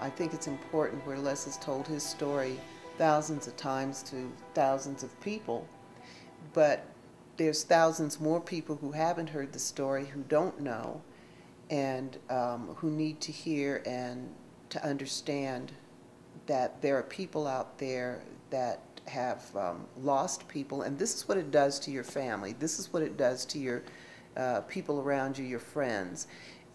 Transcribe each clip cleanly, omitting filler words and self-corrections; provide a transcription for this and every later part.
I think it's important where Les has told his story thousands of times to thousands of people, but there's thousands more people who haven't heard the story, who don't know, and who need to hear and to understand that there are people out there that have lost people, and this is what it does to your family. This is what it does to your people around you, your friends.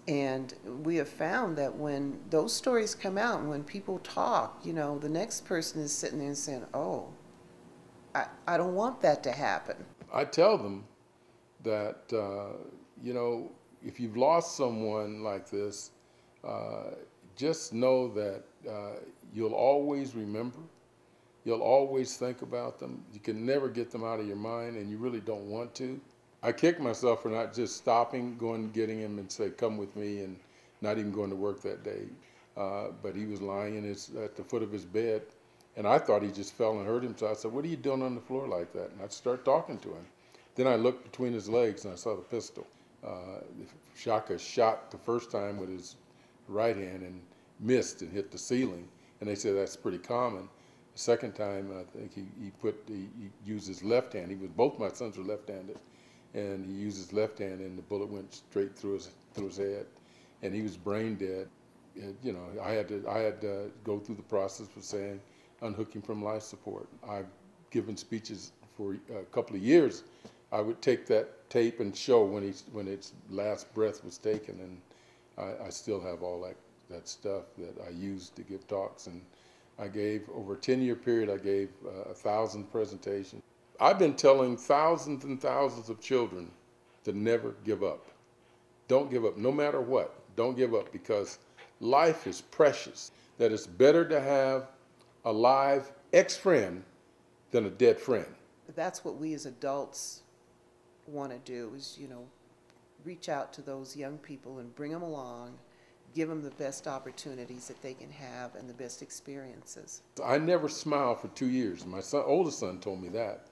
And we have found that when those stories come out and when people talk, you know, the next person is sitting there and saying, oh, I don't want that to happen. I tell them that, if you've lost someone like this, just know that you'll always remember. You'll always think about them. You can never get them out of your mind, and you really don't want to. I kick myself for not just stopping, going and getting him and say, come with me, and not even going to work that day. But he was lying at the foot of his bed, and I thought he just fell and hurt himself. I said, what are you doing on the floor like that? And I'd start talking to him. Then I looked between his legs, and I saw the pistol. Shaka shot the first time with his right hand and missed and hit the ceiling, and they said that's pretty common. The second time, I think he used his left hand. Both my sons were left-handed, and he used his left hand, and the bullet went straight through his head, and he was brain dead. And, I had to go through the process of saying, unhook him from life support. I've given speeches for a couple of years. I would take that tape and show when its last breath was taken, and I still have all that stuff that I used to give talks. And I gave, over a 10-year period, I gave 1,000 presentations. I've been telling thousands and thousands of children to never give up. Don't give up, no matter what. Don't give up, because life is precious. That it's better to have a live ex-friend than a dead friend. That's what we as adults want to do, is, reach out to those young people and bring them along, give them the best opportunities that they can have and the best experiences. I never smiled for 2 years. My oldest son told me that.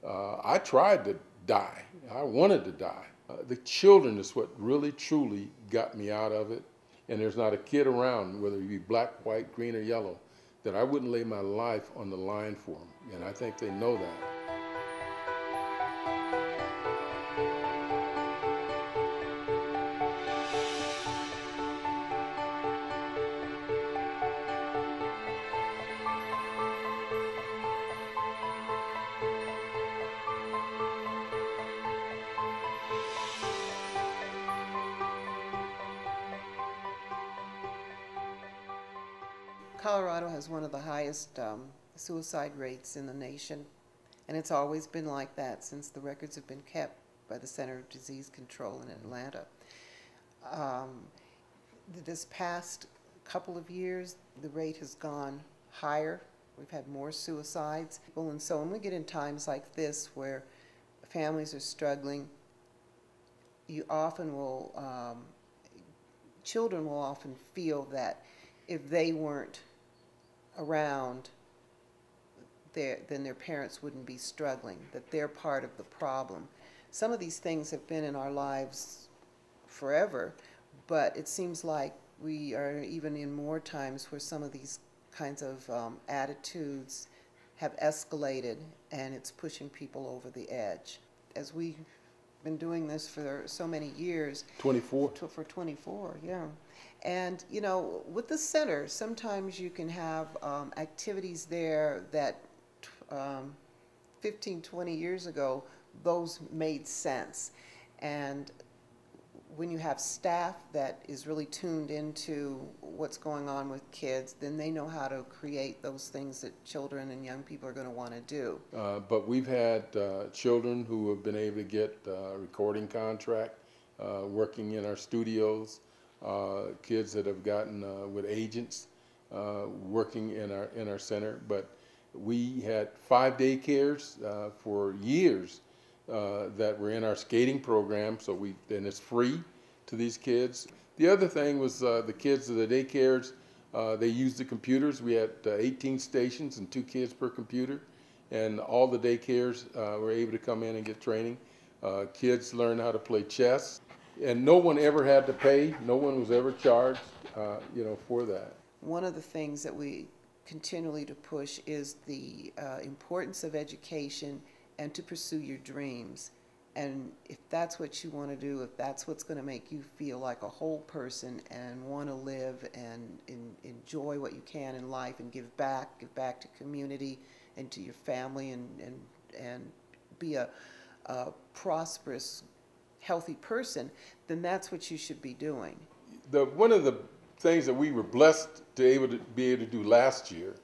I tried to die. I wanted to die. The children is what really, truly got me out of it. And there's not a kid around, whether you be black, white, green, or yellow, that I wouldn't lay my life on the line for them. And I think they know that. Colorado has one of the highest suicide rates in the nation, and it's always been like that since the records have been kept by the Center of Disease Control in Atlanta. This past couple of years, the rate has gone higher. We've had more suicides. And so when we get in times like this where families are struggling, you often will, children will often feel that if they weren't around, then their parents wouldn't be struggling, that they're part of the problem. Some of these things have been in our lives forever, but it seems like we are even in more times where some of these kinds of attitudes have escalated, and it's pushing people over the edge. As we've been doing this for so many years. 24? For 24, yeah. And, with the center, sometimes you can have activities there that 15, 20 years ago, those made sense. And when you have staff that is really tuned into what's going on with kids, then they know how to create those things that children and young people are going to want to do. But we've had children who have been able to get a recording contract, working in our studios, kids that have gotten with agents, working in our center. But we had 5 daycares for years that were in our skating program, and it's free to these kids. The other thing was the kids of the daycares, they used the computers. We had 18 stations and 2 kids per computer, and all the daycares were able to come in and get training. Kids learned how to play chess, and no one ever had to pay. No one was ever charged, for that. one of the things that we continually to push is the importance of education and to pursue your dreams. And if that's what you want to do, if that's what's going to make you feel like a whole person and want to live and enjoy what you can in life and give back to community and to your family and be a prosperous, healthy person, then that's what you should be doing. One of the things that we were blessed to be able to do last year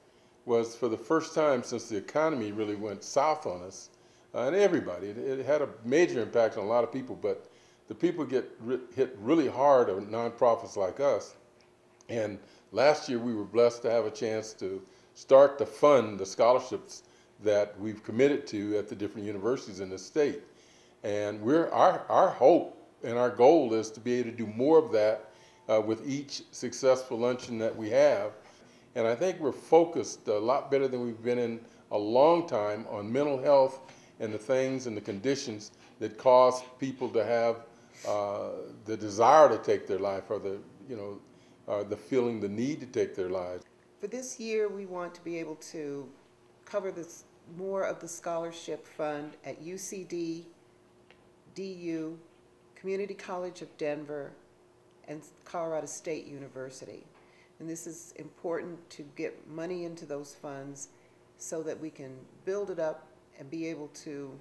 was, for the first time since the economy really went south on us, and everybody, it had a major impact on a lot of people, but the people get hit really hard on nonprofits like us. And last year we were blessed to have a chance to start to fund the scholarships that we've committed to at the different universities in the state. And our hope and our goal is to be able to do more of that with each successful luncheon that we have. And I think we're focused a lot better than we've been in a long time on mental health and the things and the conditions that cause people to have the desire to take their life, or the feeling, the need to take their lives. For this year, we want to be able to cover more of the scholarship fund at UCD, DU, Community College of Denver, and Colorado State University. And this is important to get money into those funds so that we can build it up and be able to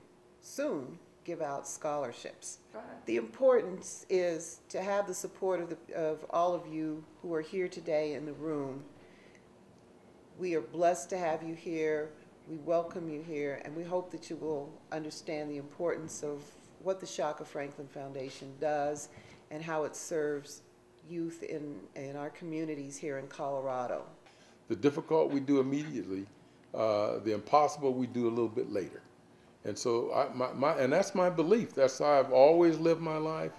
soon give out scholarships. Right. The importance is to have the support of all of you who are here today in the room. We are blessed to have you here. We welcome you here, and we hope that you will understand the importance of what the Shaka Franklin Foundation does and how it serves youth in our communities here in Colorado. The difficult we do immediately, the impossible we do a little bit later. And so and that's my belief. That's how I've always lived my life.